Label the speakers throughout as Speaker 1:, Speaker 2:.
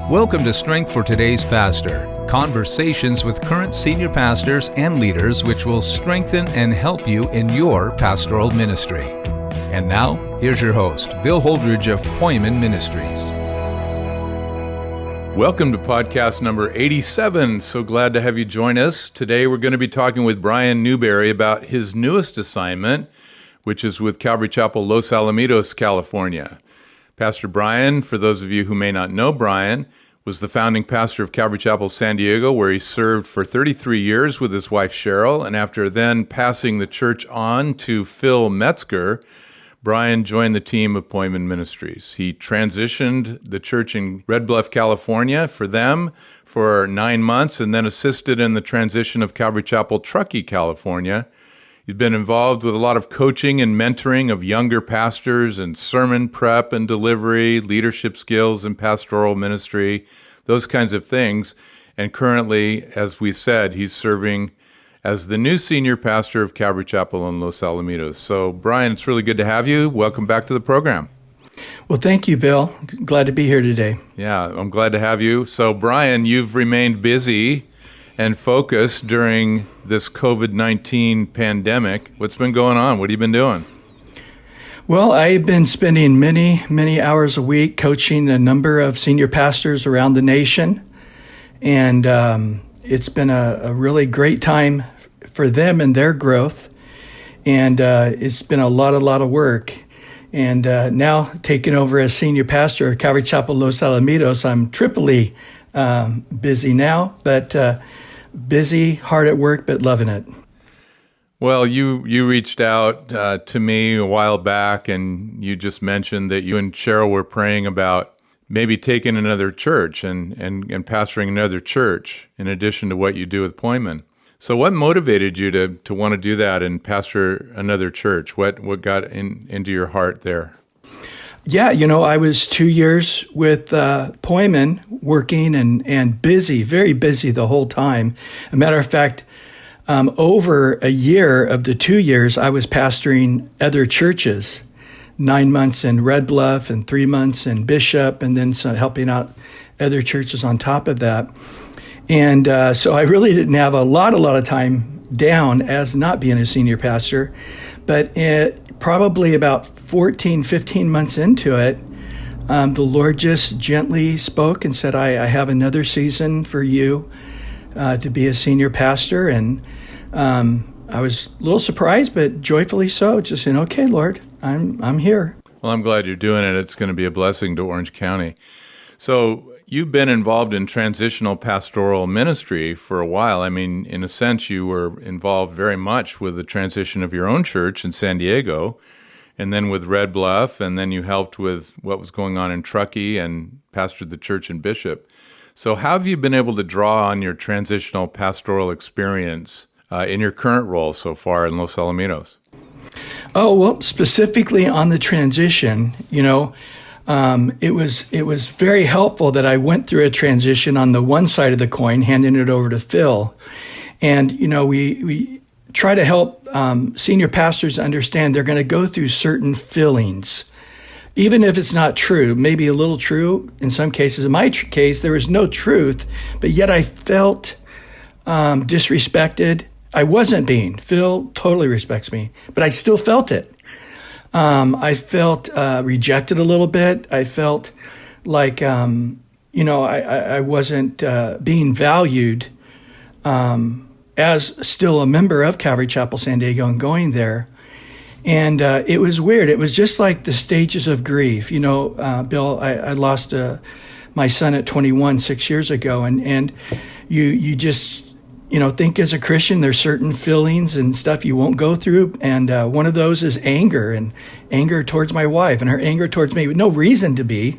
Speaker 1: Welcome to Strength for Today's Pastor, conversations with current senior pastors and leaders which will strengthen and help you in your pastoral ministry. And now, here's your host, Bill Holdridge of Poimen Ministries.
Speaker 2: Welcome to podcast number 87. So glad to have you join us. Today we're going to be talking with Bryan Newberry about his newest assignment, which is with Calvary Chapel, Los Alamitos, California. Pastor Bryan, for those of you who may not know Bryan, was the founding pastor of Calvary Chapel, San Diego, where he served for 33 years with his wife, Cheryl, and after then passing the church on to Phil Metzger, Bryan joined the team of Poimen Ministries. He transitioned the church in Red Bluff, California for them for 9 months and then assisted in the transition of Calvary Chapel, Truckee, California. He's been involved with a lot of coaching and mentoring of younger pastors and sermon prep and delivery, leadership skills and pastoral ministry, those kinds of things. And currently, as we said, he's serving as the new senior pastor of Calvary Chapel in Los Alamitos. So, Bryan, it's really good to have you. Welcome back to the program.
Speaker 3: Well, thank you, Bill. Glad to be here today.
Speaker 2: Yeah, I'm glad to have you. So, Bryan, you've remained busy and focused during this COVID-19 pandemic. What's been going on? What have you been doing?
Speaker 3: Well, I've been spending many hours a week coaching a number of senior pastors around the nation. And it's been a really great time for them and their growth. And it's been a lot of work. And now taking over as senior pastor of Calvary Chapel, Los Alamitos, I'm triply busy now, but busy, hard at work, but loving it.
Speaker 2: Well, you reached out to me a while back, and you just mentioned that you and Cheryl were praying about maybe taking another church and pastoring another church in addition to what you do with Poimen. So what motivated you to want to do that and pastor another church? What got into your heart there?
Speaker 3: Yeah, I was 2 years with Poimen, working and busy, very busy the whole time. A matter of fact, over a year of the 2 years, I was pastoring other churches, 9 months in Red Bluff and 3 months in Bishop, and then helping out other churches on top of that. And so I really didn't have a lot of time down as not being a senior pastor, but probably about 15 months into it, the Lord just gently spoke and said, I have another season for you to be a senior pastor. And I was a little surprised, but joyfully so, just saying, okay, Lord, I'm here.
Speaker 2: Well, I'm glad you're doing it. It's going to be a blessing to Orange County. So you've been involved in transitional pastoral ministry for a while. I mean, in a sense, you were involved very much with the transition of your own church in San Diego, and then with Red Bluff, and then you helped with what was going on in Truckee and pastored the church in Bishop. So how have you been able to draw on your transitional pastoral experience in your current role so far in Los Alamitos?
Speaker 3: Oh, well, specifically on the transition, it was very helpful that I went through a transition on the one side of the coin, handing it over to Phil. And, we try to help senior pastors understand they're going to go through certain fillings, even if it's not true, maybe a little true in some cases. In my case, there was no truth, but yet I felt disrespected. I wasn't being. Phil totally respects me, but I still felt it. I felt rejected a little bit. I felt like, I wasn't being valued as still a member of Calvary Chapel, San Diego, and going there. And it was weird. It was just like the stages of grief. Bill, I lost my son at 21 6 years ago, and you just think as a Christian, there's certain feelings and stuff you won't go through. And one of those is anger, and anger towards my wife and her anger towards me with no reason to be.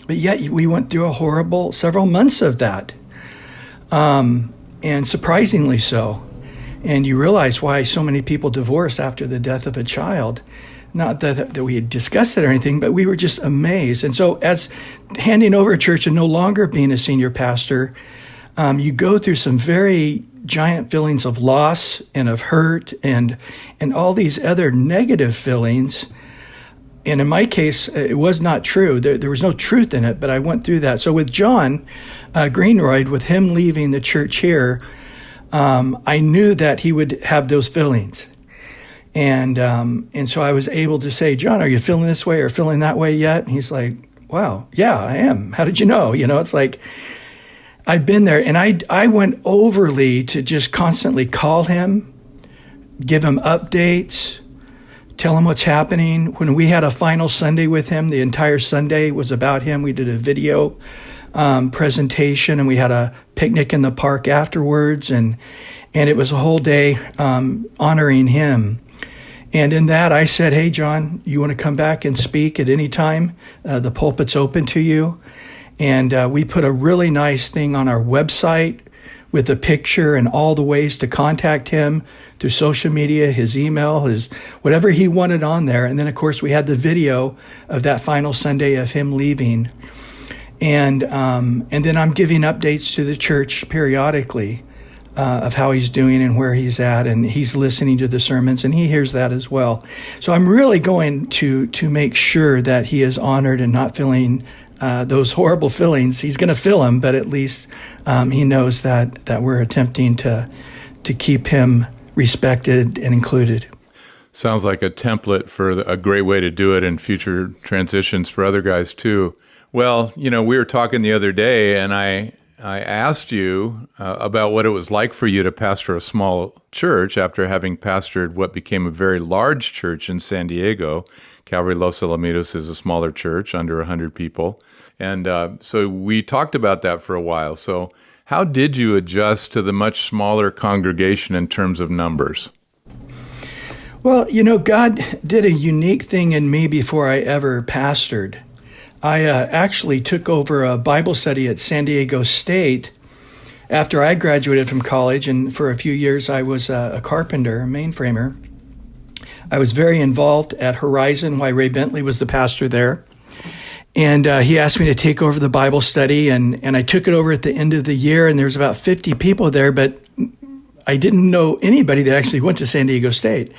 Speaker 3: But yet we went through a horrible several months of that. And surprisingly so. And you realize why so many people divorce after the death of a child. Not that we had discussed it or anything, but we were just amazed. And so as handing over a church and no longer being a senior pastor, you go through some very giant feelings of loss and of hurt and all these other negative feelings. in my case, it was not true. There was no truth in it, but I went through that. So with John Greenroyd, with him leaving the church here, I knew that he would have those feelings. And so I was able to say, John, are you feeling this way or feeling that way yet? And he's like, wow, yeah, I am. How did you know? It's like, I've been there. And I went overly to just constantly call him, give him updates, tell him what's happening. When we had a final Sunday with him, the entire Sunday was about him. We did a video presentation, and we had a picnic in the park afterwards. And it was a whole day honoring him. And in that, I said, hey, John, you want to come back and speak at any time? The pulpit's open to you. And we put a really nice thing on our website with a picture and all the ways to contact him through social media, his email, his whatever he wanted on there. And then, of course, we had the video of that final Sunday of him leaving. And then I'm giving updates to the church periodically of how he's doing and where he's at, and he's listening to the sermons, and he hears that as well. So I'm really going to make sure that he is honored and not feeling those horrible feelings. He's going to feel them, but at least he knows that we're attempting to keep him respected and included.
Speaker 2: Sounds like a template for a great way to do it in future transitions for other guys too. Well, we were talking the other day, and I asked you about what it was like for you to pastor a small church after having pastored what became a very large church in San Diego. Calvary Los Alamitos is a smaller church, under 100 people. And so we talked about that for a while. So how did you adjust to the much smaller congregation in terms of numbers?
Speaker 3: Well, God did a unique thing in me before I ever pastored. I actually took over a Bible study at San Diego State after I graduated from college, and for a few years I was a carpenter, a mainframer. I was very involved at Horizon while Ray Bentley was the pastor there. And he asked me to take over the Bible study, and I took it over at the end of the year, and there was about 50 people there, but I didn't know anybody that actually went to San Diego State.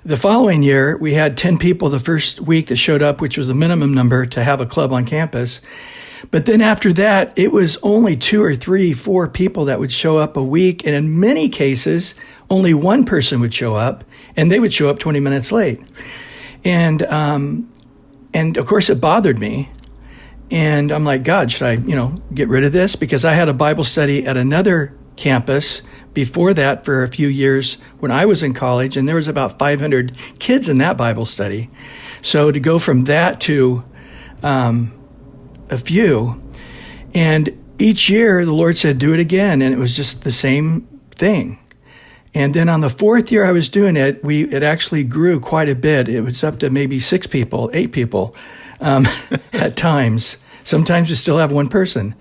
Speaker 3: The following year, we had 10 people the first week that showed up, which was the minimum number to have a club on campus. But then after that, it was only 2 or 3, 4 people that would show up a week. And in many cases, only one person would show up, and they would show up 20 minutes late. And of course, it bothered me. And I'm like, God, should I, get rid of this? Because I had a Bible study at another campus before that for a few years when I was in college, and there was about 500 kids in that Bible study. So to go from that to a few, and each year the Lord said, do it again, and it was just the same thing. And then on the 4th year I was doing it, it actually grew quite a bit. It was up to maybe 6 people, 8 people at times. Sometimes you still have one person.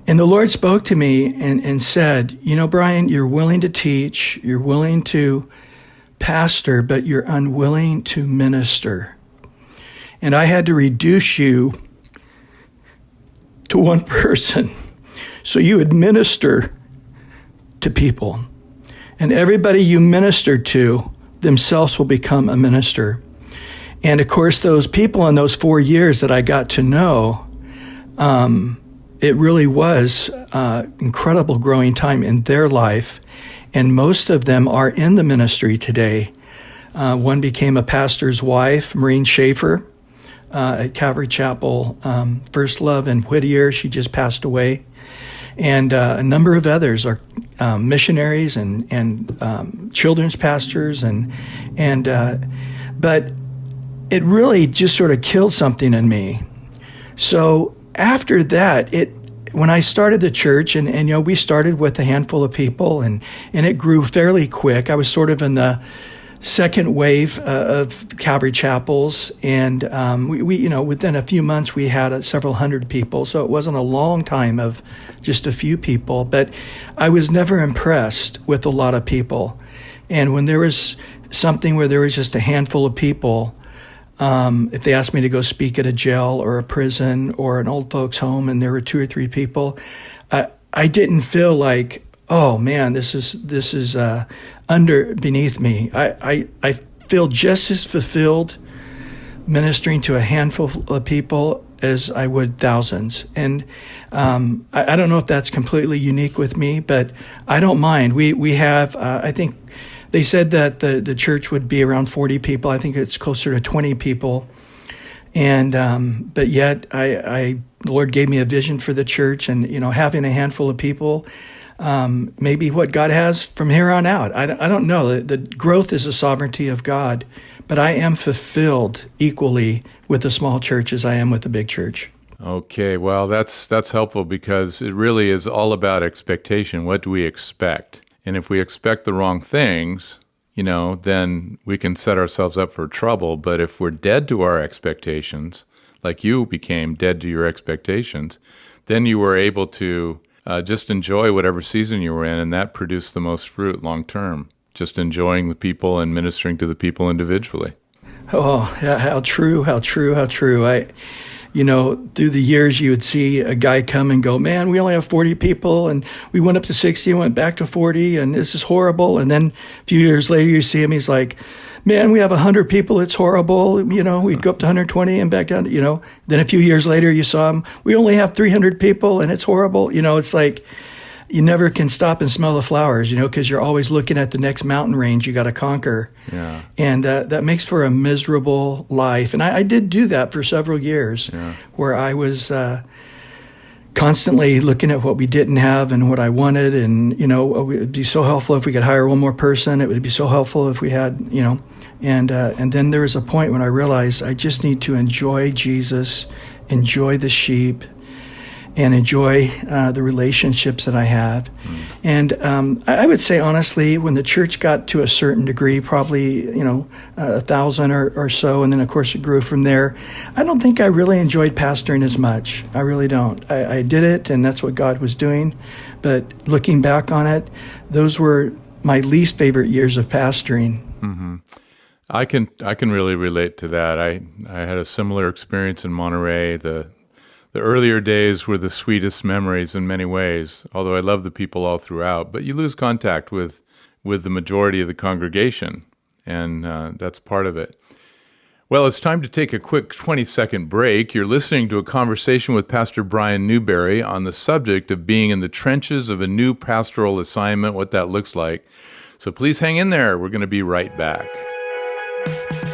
Speaker 3: And the Lord spoke to me and said, Brian, you're willing to teach, you're willing to pastor, but you're unwilling to minister. And I had to reduce you to one person so you would minister to people. And everybody you minister to themselves will become a minister. And of course, those people in those 4 years that I got to know, it really was incredible growing time in their life, and most of them are in the ministry today. One became a pastor's wife, Maureen Schaefer, at Calvary Chapel, First Love in Whittier. She just passed away. And a number of others are missionaries and children's pastors, but it really just sort of killed something in me. So after that, when I started the church, and we started with a handful of people, and it grew fairly quick. I was sort of in the second wave of Calvary Chapels, and we within a few months we had several hundred people. So it wasn't a long time of just a few people, but I was never impressed with a lot of people. And when there was something where there was just a handful of people, if they asked me to go speak at a jail or a prison or an old folks home and there were 2 or 3 people, I didn't feel like, oh man, this is beneath me. I feel just as fulfilled ministering to a handful of people as I would thousands. And I don't know if that's completely unique with me, but I don't mind. We have, I think they said that the church would be around 40 people. I think it's closer to 20 people. And but yet the Lord gave me a vision for the church, and having a handful of people, maybe what God has from here on out. I don't know. The growth is the sovereignty of God, but I am fulfilled equally with the small church as I am with the big church.
Speaker 2: Okay, well, that's helpful, because it really is all about expectation. What do we expect? And if we expect the wrong things, then we can set ourselves up for trouble. But if we're dead to our expectations, like you became dead to your expectations, then you were able to just enjoy whatever season you were in, and that produced the most fruit long term, just enjoying the people and ministering to the people individually.
Speaker 3: Oh, how true, how true, how true. Through the years, you would see a guy come and go, man, we only have 40 people, and we went up to 60 and went back to 40, and this is horrible. And then a few years later, you see him, he's like, man, we have 100 people, it's horrible. We'd go up to 120 and back down, Then a few years later, you saw him, we only have 300 people, and it's horrible. It's like you never can stop and smell the flowers, because you're always looking at the next mountain range you got to conquer.
Speaker 2: Yeah.
Speaker 3: And that makes for a miserable life. And I did do that for several years, where I was constantly looking at what we didn't have and what I wanted. And, it would be so helpful if we could hire one more person. It would be so helpful if we had, and then there was a point when I realized I just need to enjoy Jesus, enjoy the sheep, and enjoy the relationships that I have. And I would say, honestly, when the church got to a certain degree, probably, 1,000 or so, and then, of course, it grew from there, I don't think I really enjoyed pastoring as much. I really don't. I did it, and that's what God was doing. But looking back on it, those were my least favorite years of pastoring.
Speaker 2: Mm-hmm. I can really relate to that. I had a similar experience in Monterey. The earlier days were the sweetest memories in many ways, although I love the people all throughout. But you lose contact with the majority of the congregation, and that's part of it. Well, it's time to take a quick 20-second break. You're listening to a conversation with Pastor Bryan Newberry on the subject of being in the trenches of a new pastoral assignment, what that looks like. So please hang in there. We're going to be right back.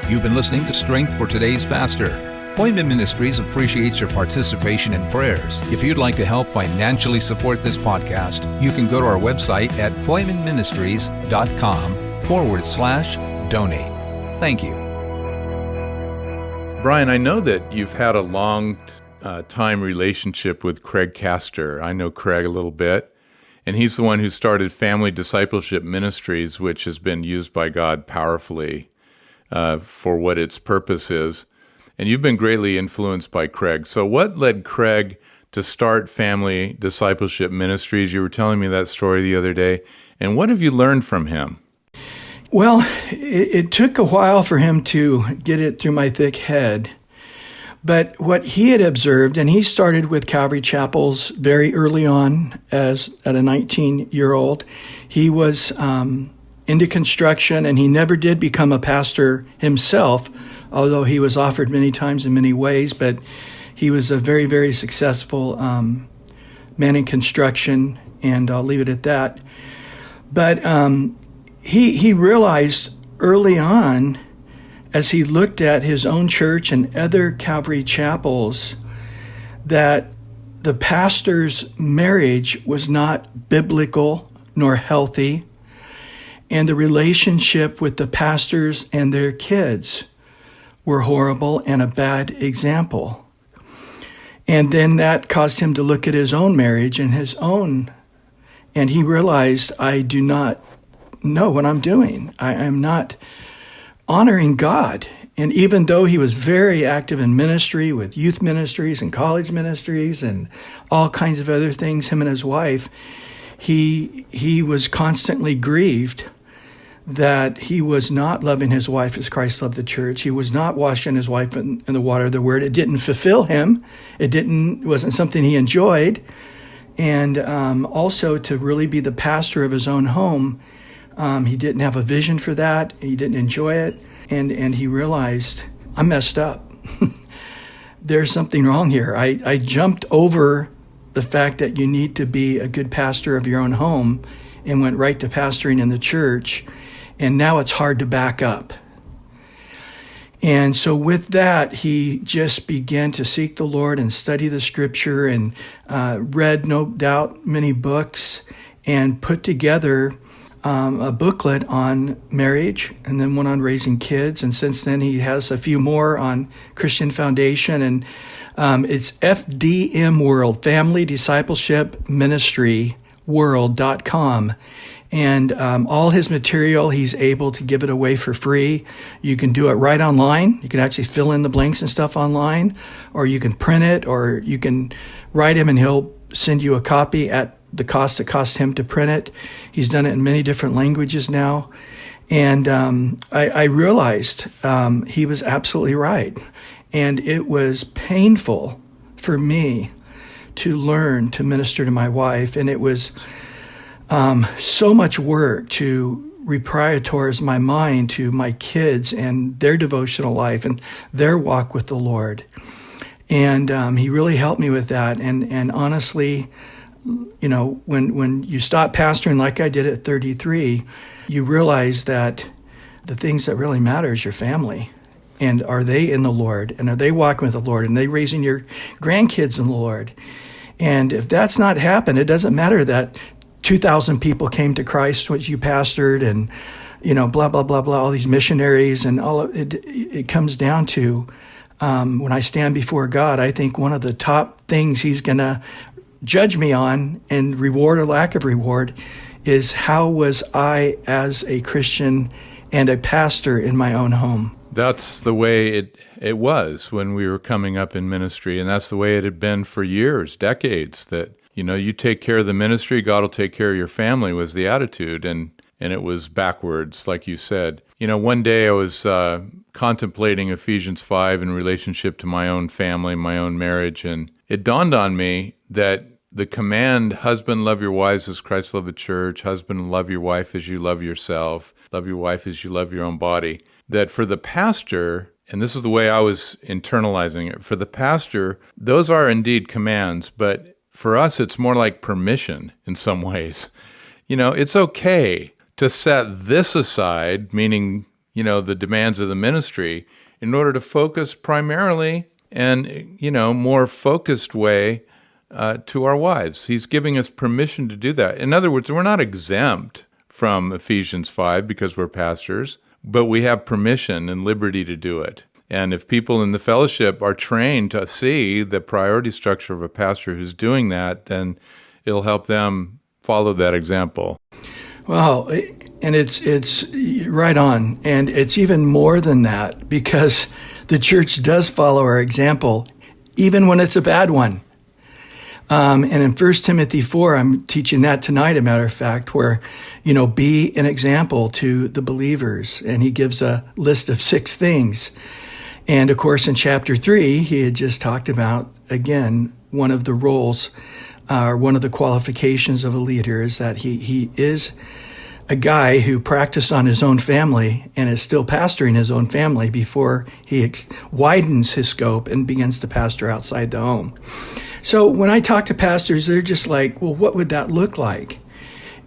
Speaker 1: You've been listening to Strength for Today's Pastor. Poimen Ministries appreciates your participation in prayers. If you'd like to help financially support this podcast, you can go to our website at poimenministries.com/donate. Thank you.
Speaker 2: Bryan, I know that you've had a long time relationship with Craig Castor. I know Craig a little bit, and he's the one who started Family Discipleship Ministries, which has been used by God powerfully for what its purpose is. And you've been greatly influenced by Craig. So what led Craig to start Family Discipleship Ministries? You were telling me that story the other day. And what have you learned from him?
Speaker 3: Well, it took a while for him to get it through my thick head. But what he had observed, and he started with Calvary Chapels very early on at a 19-year-old. He was into construction, and he never did become a pastor himself, although he was offered many times in many ways. But he was a very, very successful man in construction, and I'll leave it at that. But he realized early on, as he looked at his own church and other Calvary chapels, that the pastor's marriage was not biblical nor healthy, and the relationship with the pastors and their kids were horrible and a bad example. And then that caused him to look at his own marriage and and he realized, I do not know what I'm doing. I am not honoring God. And even though he was very active in ministry with youth ministries and college ministries and all kinds of other things, him and his wife, he was constantly grieved that he was not loving his wife as Christ loved the church. He was not washing his wife in the water of the word. It didn't fulfill him. It wasn't something he enjoyed. And also to really be the pastor of his own home, he didn't have a vision for that. He didn't enjoy it. And he realized I'm messed up. There's something wrong here. I jumped over the fact that you need to be a good pastor of your own home and went right to pastoring in the church. And now it's hard to back up. And so with that, he just began to seek the Lord and study the scripture and read, no doubt, many books and put together a booklet on marriage and then one on raising kids. And since then, he has a few more on Christian foundation. And it's FDM World, Family Discipleship Ministry World.com. And all his material, he's able to give it away for free. You can do it right online. You can actually fill in the blanks and stuff online, or you can print it, or you can write him and he'll send you a copy at the cost it cost him to print it. He's done it in many different languages now. And I realized he was absolutely right. And it was painful for me to learn to minister to my wife. And it was so much work to reprioritize my mind to my kids and their devotional life and their walk with the Lord. And he really helped me with that. And honestly, you know, when you stop pastoring like I did at 33, you realize that the things that really matter is your family. And are they in the Lord? And are they walking with the Lord? And are they raising your grandkids in the Lord? And if that's not happened, it doesn't matter that 2,000 people came to Christ, which you pastored, and, you know, blah, blah, blah, blah, all these missionaries, and all of it. It comes down to when I stand before God, I think one of the top things he's going to judge me on, and reward or lack of reward, is how was I as a Christian and a pastor in my own home.
Speaker 2: That's the way it was when we were coming up in ministry, and that's the way it had been for years, decades, that, you know, you take care of the ministry, God will take care of your family, was the attitude, and it was backwards, like you said. You know, one day I was contemplating Ephesians 5 in relationship to my own family, my own marriage, and it dawned on me that the command, husband, love your wives as Christ loved the church, husband, love your wife as you love yourself, love your wife as you love your own body, that for the pastor, and this is the way I was internalizing it, for the pastor, those are indeed commands, but for us, it's more like permission in some ways. You know, it's okay to set this aside, meaning, you know, the demands of the ministry, in order to focus primarily and, you know, more focused way to our wives. He's giving us permission to do that. In other words, we're not exempt from Ephesians 5 because we're pastors, but we have permission and liberty to do it. And if people in the fellowship are trained to see the priority structure of a pastor who's doing that, then it'll help them follow that example.
Speaker 3: Well, and it's right on. And it's even more than that, because the church does follow our example, even when it's a bad one. And in 1 Timothy 4, I'm teaching that tonight, a matter of fact, where, you know, be an example to the believers. And he gives a list of 6 things. And of course, in chapter 3, he had just talked about, again, one of the roles, or one of the qualifications of a leader is that he is a guy who practiced on his own family and is still pastoring his own family before he widens his scope and begins to pastor outside the home. So when I talk to pastors, they're just like, well, what would that look like?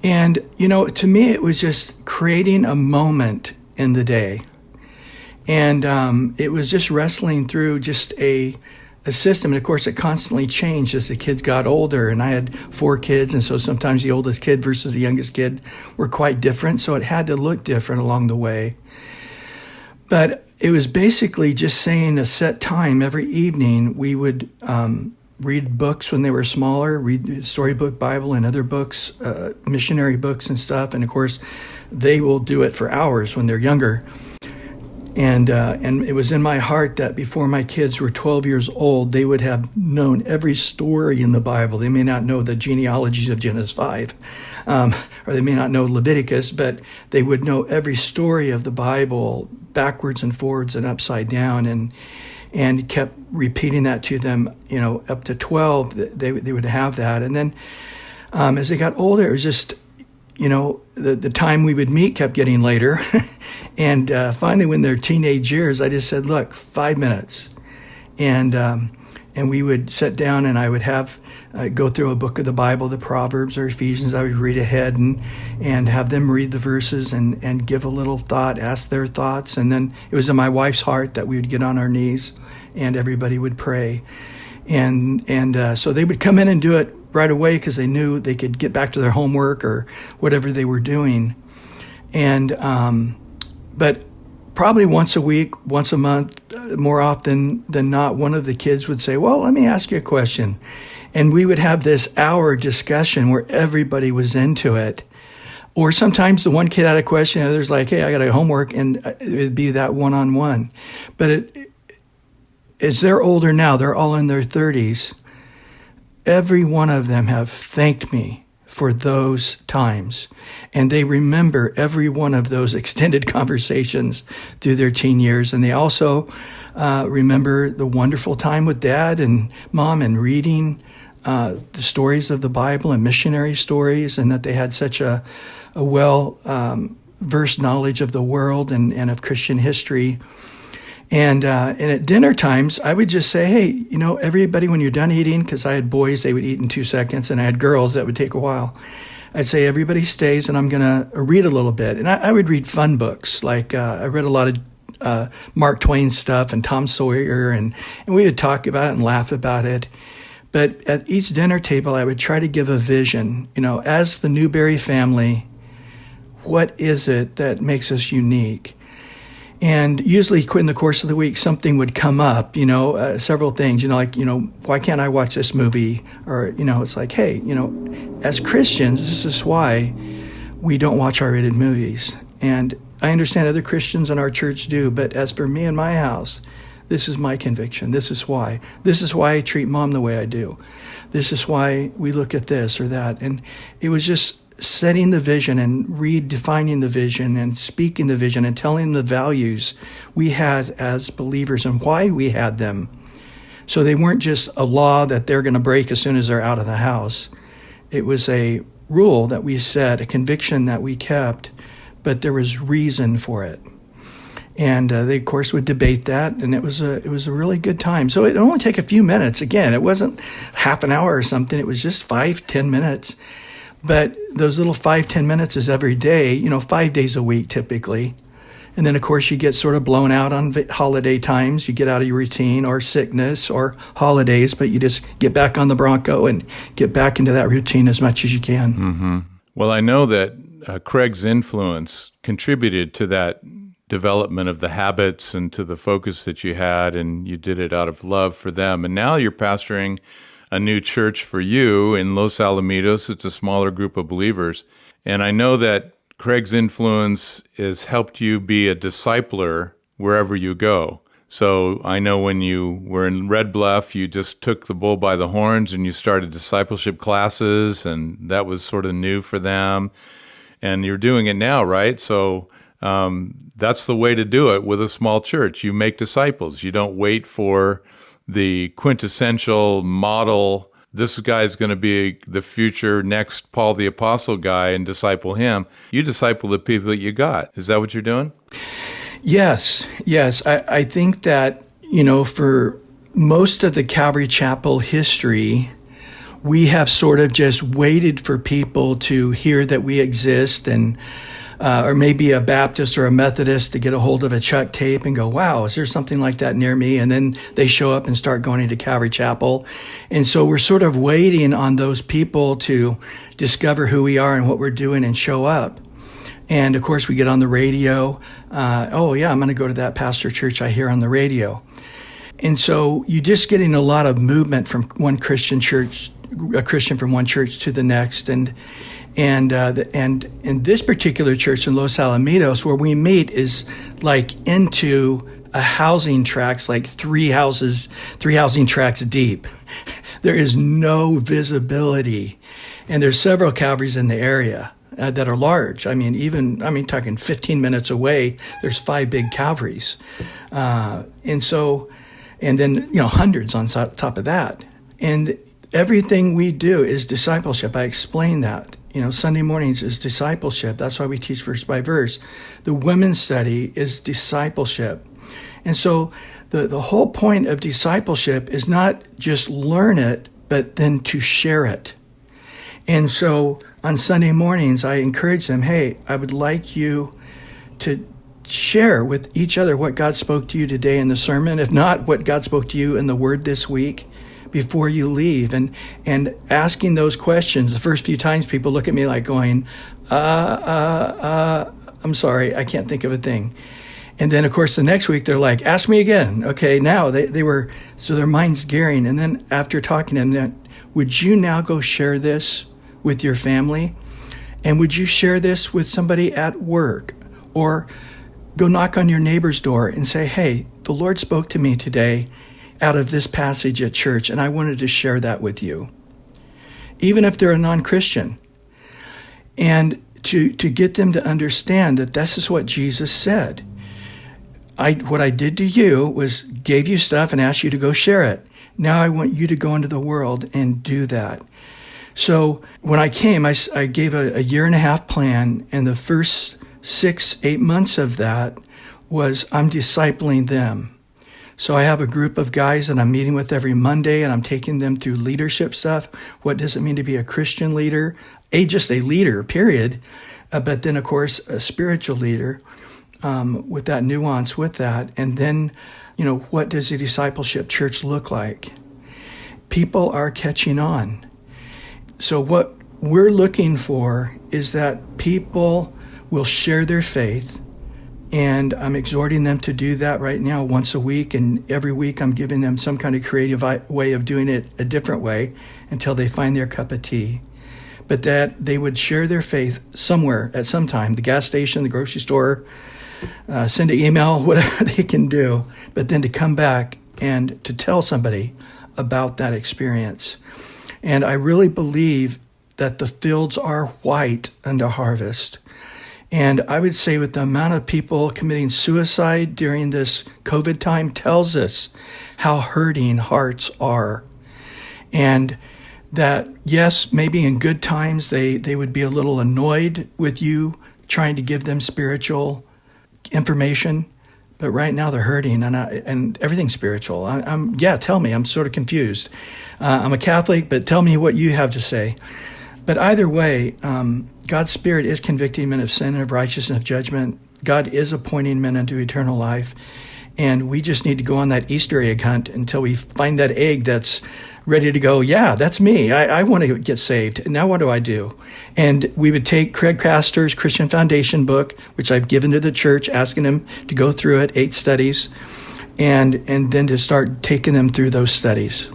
Speaker 3: And, you know, to me, it was just creating a moment in the day. And it was just wrestling through just a system. And of course, it constantly changed as the kids got older. And I had 4 kids. And so sometimes the oldest kid versus the youngest kid were quite different. So it had to look different along the way. But it was basically just saying a set time every evening. We would read books when they were smaller, read the Storybook Bible and other books, missionary books and stuff. And of course, they will do it for hours when they're younger. And it was in my heart that before my kids were 12 years old, they would have known every story in the Bible. They may not know the genealogies of Genesis 5, or they may not know Leviticus, but they would know every story of the Bible backwards and forwards and upside down, and kept repeating that to them, you know, up to 12, they would have that. And then as they got older, it was just, the time we would meet kept getting later. And finally, when they're teenage years, I just said, look, 5 minutes. And we would sit down, and I would go through a book of the Bible, the Proverbs or Ephesians. I would read ahead and have them read the verses and give a little thought, ask their thoughts. And then it was in my wife's heart that we would get on our knees and everybody would pray. And so they would come in and do it right away because they knew they could get back to their homework or whatever they were doing. And but probably once a week, once a month, more often than not, one of the kids would say, well, let me ask you a question. And we would have this hour discussion where everybody was into it. Or sometimes the one kid had a question, and others like, hey, I got a homework, and it would be that one-on-one. But as they're older now, they're all in their 30s, every one of them have thanked me for those times. And they remember every one of those extended conversations through their teen years. And they also remember the wonderful time with Dad and Mom and reading the stories of the Bible and missionary stories, and that they had such a well-versed knowledge of the world and of Christian history. And at dinner times, I would just say, hey, everybody, when you're done eating, because I had boys, they would eat in 2 seconds, and I had girls that would take a while. I'd say, everybody stays, and I'm going to read a little bit. And I would read fun books. Like I read a lot of Mark Twain stuff and Tom Sawyer, and we would talk about it and laugh about it. But at each dinner table, I would try to give a vision. As the Newberry family, what is it that makes us unique? And usually in the course of the week, something would come up, several things, why can't I watch this movie? Or, it's like, hey, as Christians, this is why we don't watch R-rated movies. And I understand other Christians in our church do, but as for me and my house, this is my conviction. This is why. This is why I treat Mom the way I do. This is why we look at this or that. And it was just setting the vision and redefining the vision and speaking the vision and telling the values we had as believers and why we had them. So they weren't just a law that they're going to break as soon as they're out of the house. It was a rule that we set, a conviction that we kept, but there was reason for it. And they, of course, would debate that, and it was a really good time. So it only take a few minutes. Again, it wasn't half an hour or something. It was just 5-10 minutes. But those little 5-10 minutes is every day, 5 days a week typically. And then, of course, you get sort of blown out on holiday times. You get out of your routine or sickness or holidays, but you just get back on the Bronco and get back into that routine as much as you can.
Speaker 2: Mm-hmm. Well, I know that Craig's influence contributed to that development of the habits and to the focus that you had, and you did it out of love for them. And now you're pastoring a new church for you in Los Alamitos. It's a smaller group of believers. And I know that Craig's influence has helped you be a discipler wherever you go. So I know when you were in Red Bluff, you just took the bull by the horns and you started discipleship classes, and that was sort of new for them. And you're doing it now, right? So that's the way to do it with a small church. You make disciples. You don't wait for the quintessential model, this guy's going to be the future next Paul the Apostle guy, and disciple him. You disciple the people that you got. Is that what you're doing?
Speaker 3: Yes. I think that, for most of the Calvary Chapel history, we have sort of just waited for people to hear that we exist, and or maybe a Baptist or a Methodist to get a hold of a Chuck tape and go, wow, is there something like that near me? And then they show up and start going into Calvary Chapel. And so we're sort of waiting on those people to discover who we are and what we're doing and show up. And of course, we get on the radio. I'm going to go to that pastor church I hear on the radio. And so you're just getting a lot of movement from one Christian church, a Christian from one church to the next. And in this particular church in Los Alamitos, where we meet is like into a housing tracts, like three housing tracts deep. There is no visibility. And there's several Calvaries in the area that are large. Talking 15 minutes away, there's 5 big Calvaries. And then hundreds on top of that. And everything we do is discipleship. I explain that. Sunday mornings is discipleship. That's why we teach verse by verse. The women's study is discipleship. And so the whole point of discipleship is not just learn it, but then to share it. And so on Sunday mornings, I encourage them, hey, I would like you to share with each other what God spoke to you today in the sermon, if not what God spoke to you in the Word this week before you leave. And asking those questions, the first few times people look at me like going, I'm sorry, I can't think of a thing. And then, of course, the next week, they're like, ask me again. Okay, now they were, so their mind's gearing. And then after talking to them, would you now go share this with your family? And would you share this with somebody at work? Or go knock on your neighbor's door and say, hey, the Lord spoke to me today out of this passage at church, and I wanted to share that with you. Even if they're a non-Christian. And to get them to understand that this is what Jesus said. What I did to you was gave you stuff and asked you to go share it. Now I want you to go into the world and do that. So when I came, I gave a 1.5-year plan, and the first 6-8 months of that was I'm discipling them. So I have a group of guys that I'm meeting with every Monday, and I'm taking them through leadership stuff. What does it mean to be a Christian leader? Just a leader, period. But then, of course, a spiritual leader. With that nuance with that. And then, what does a discipleship church look like? People are catching on. So what we're looking for is that people will share their faith, and I'm exhorting them to do that right now once a week, and every week I'm giving them some kind of creative way of doing it a different way until they find their cup of tea. But that they would share their faith somewhere at some time, the gas station, the grocery store, send an email, whatever they can do, but then to come back and to tell somebody about that experience. And I really believe that the fields are white unto harvest. And I would say with the amount of people committing suicide during this COVID time tells us how hurting hearts are. And that, yes, maybe in good times they would be a little annoyed with you trying to give them spiritual information, but right now they're hurting, and everything's spiritual. Tell me. I'm sort of confused. I'm a Catholic, but tell me what you have to say. But either way, God's Spirit is convicting men of sin and of righteousness and of judgment. God is appointing men unto eternal life, and we just need to go on that Easter egg hunt until we find that egg that's ready to go, yeah, that's me. I want to get saved. Now what do I do? And we would take Craig Castor's Christian Foundation book, which I've given to the church, asking him to go through it, 8 studies, and then to start taking them through those studies.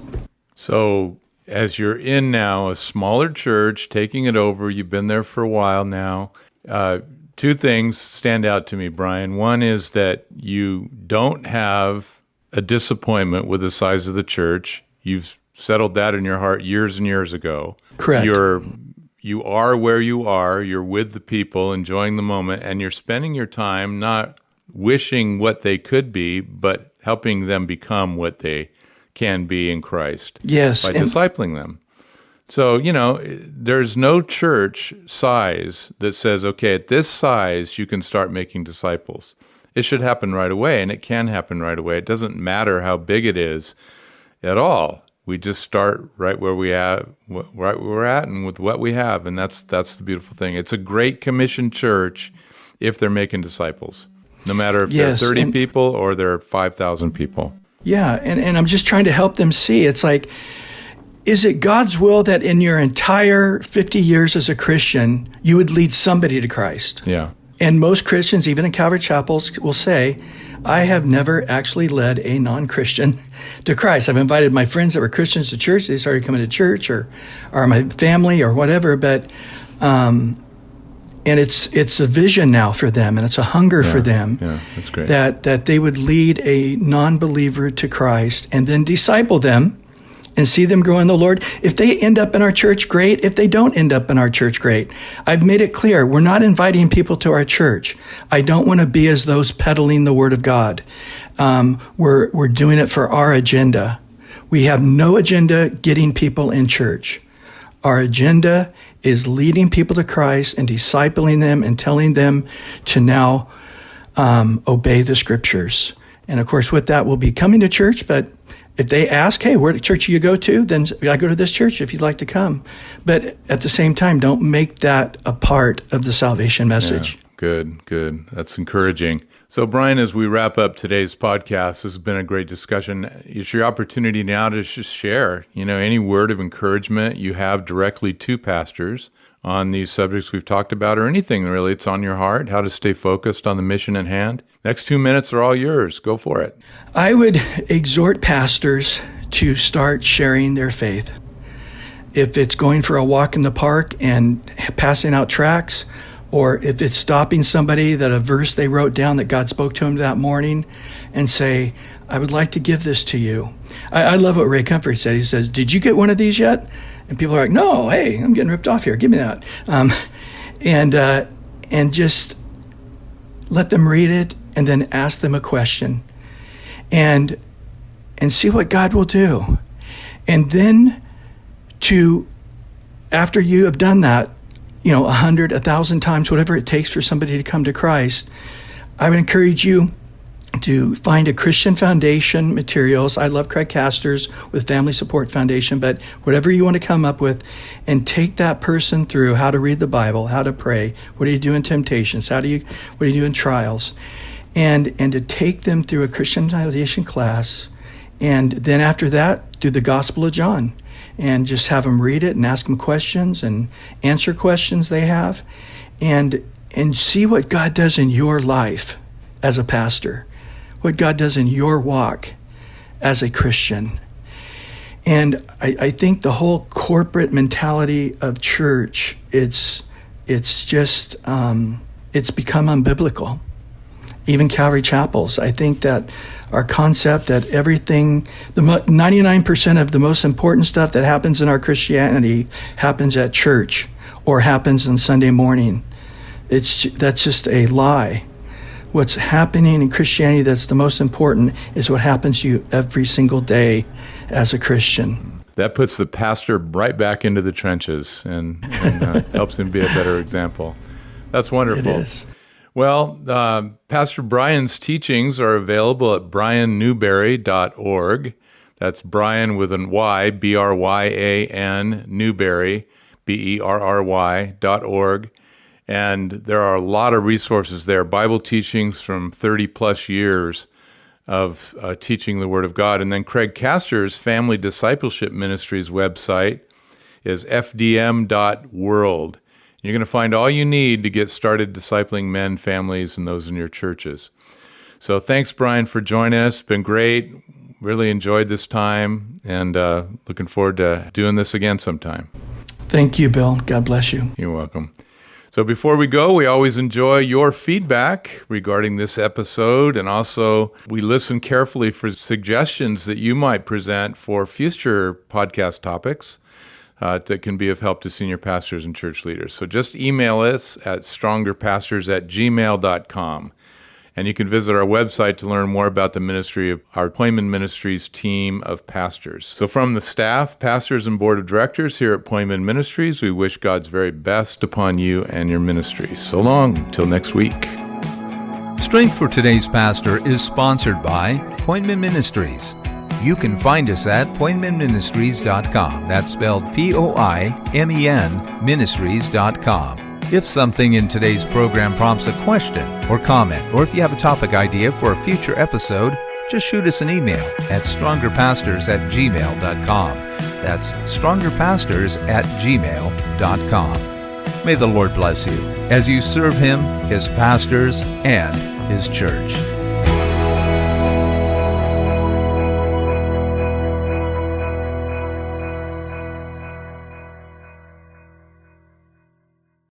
Speaker 2: So as you're in now a smaller church, taking it over, you've been there for a while now, 2 things stand out to me, Bryan. One is that you don't have a disappointment with the size of the church. You've settled that in your heart years and years ago.
Speaker 3: Correct.
Speaker 2: You are where you are. You're with the people, enjoying the moment, and you're spending your time not wishing what they could be, but helping them become what they can be in Christ.
Speaker 3: Yes.
Speaker 2: By discipling them. So, there's no church size that says, okay, at this size, you can start making disciples. It should happen right away, and it can happen right away. It doesn't matter how big it is at all. We just start right where we're at, and with what we have, and that's the beautiful thing. It's a great commission church if they're making disciples, no matter if they're 30 people or they're 5,000 people.
Speaker 3: Yeah, and I'm just trying to help them see. It's like, is it God's will that in your entire 50 years as a Christian, you would lead somebody to Christ?
Speaker 2: Yeah.
Speaker 3: And most Christians, even in Calvary chapels, will say, I have never actually led a non-Christian to Christ. I've invited my friends that were Christians to church. They started coming to church, or my family or whatever. But and it's a vision now for them, and it's a hunger for them.
Speaker 2: Yeah, that's great.
Speaker 3: That they would lead a non-believer to Christ and then disciple them and see them grow in the Lord. If they end up in our church, great. If they don't end up in our church, great. I've made it clear, we're not inviting people to our church. I don't want to be as those peddling the Word of God. We're doing it for our agenda. We have no agenda getting people in church. Our agenda is leading people to Christ and discipling them and telling them to now obey the Scriptures. And of course, with that, we'll be coming to church. But if they ask, hey, where church do you go to? Then I go to this church if you'd like to come. But at the same time, don't make that a part of the salvation message.
Speaker 2: Yeah, good. That's encouraging. So, Bryan, as we wrap up today's podcast, this has been a great discussion. It's your opportunity now to just share, any word of encouragement you have directly to pastors on these subjects we've talked about, or anything really it's on your heart, how to stay focused on the mission at hand. Next 2 minutes are all yours. Go for it.
Speaker 3: I would exhort pastors to start sharing their faith. If it's going for a walk in the park and passing out tracts, or if it's stopping somebody that a verse they wrote down that God spoke to them that morning and say, I would like to give this to you. I love what Ray Comfort said. He says, did you get one of these yet? And people are like, no, hey, I'm getting ripped off here. Give me that. And just let them read it and then ask them a question and see what God will do. And then after you have done that, 100, 1,000 times, whatever it takes for somebody to come to Christ, I would encourage you to find a Christian Foundation materials. I love Craig Castor's with Family Support Foundation, but whatever you want to come up with, and take that person through how to read the Bible, how to pray, what do you do in temptations, what do you do in trials, and to take them through a Christian Foundation class, and then after that, do the Gospel of John, and just have them read it and ask them questions and answer questions they have, and see what God does in your life as a pastor, what God does in your walk as a Christian. And I think the whole corporate mentality of church, it's just, it's become unbiblical. Even Calvary chapels, I think that our concept that everything, 99% of the most important stuff that happens in our Christianity happens at church or happens on Sunday morning. That's just a lie. What's happening in Christianity that's the most important is what happens to you every single day as a Christian.
Speaker 2: That puts the pastor right back into the trenches and helps him be a better example. That's wonderful.
Speaker 3: It is.
Speaker 2: Well, Pastor Bryan's teachings are available at BryanNewberry.org. That's Bryan with an Y, Bryan, Newberry, Berry.org. And there are a lot of resources there, Bible teachings from 30 plus years of teaching the Word of God. And then Craig Castor's Family Discipleship Ministries website is fdm.world. You're going to find all you need to get started discipling men, families, and those in your churches. So thanks, Bryan, for joining us. It's been great. Really enjoyed this time, and looking forward to doing this again sometime.
Speaker 3: Thank you, Bill. God bless you.
Speaker 2: You're welcome. So before we go, we always enjoy your feedback regarding this episode, and also we listen carefully for suggestions that you might present for future podcast topics that can be of help to senior pastors and church leaders. So just email us at strongerpastors@gmail.com. And you can visit our website to learn more about the ministry of our Poimen Ministries team of pastors. So from the staff, pastors, and board of directors here at Poimen Ministries, we wish God's very best upon you and your ministry. So long, until next week.
Speaker 1: Strength for Today's Pastor is sponsored by Poimen Ministries. You can find us at poimenministries.com. That's spelled Poimen Ministries.com. If something in today's program prompts a question or comment, or if you have a topic idea for a future episode, just shoot us an email at strongerpastors@gmail.com. That's strongerpastors@gmail.com. May the Lord bless you as you serve Him, His pastors, and His church.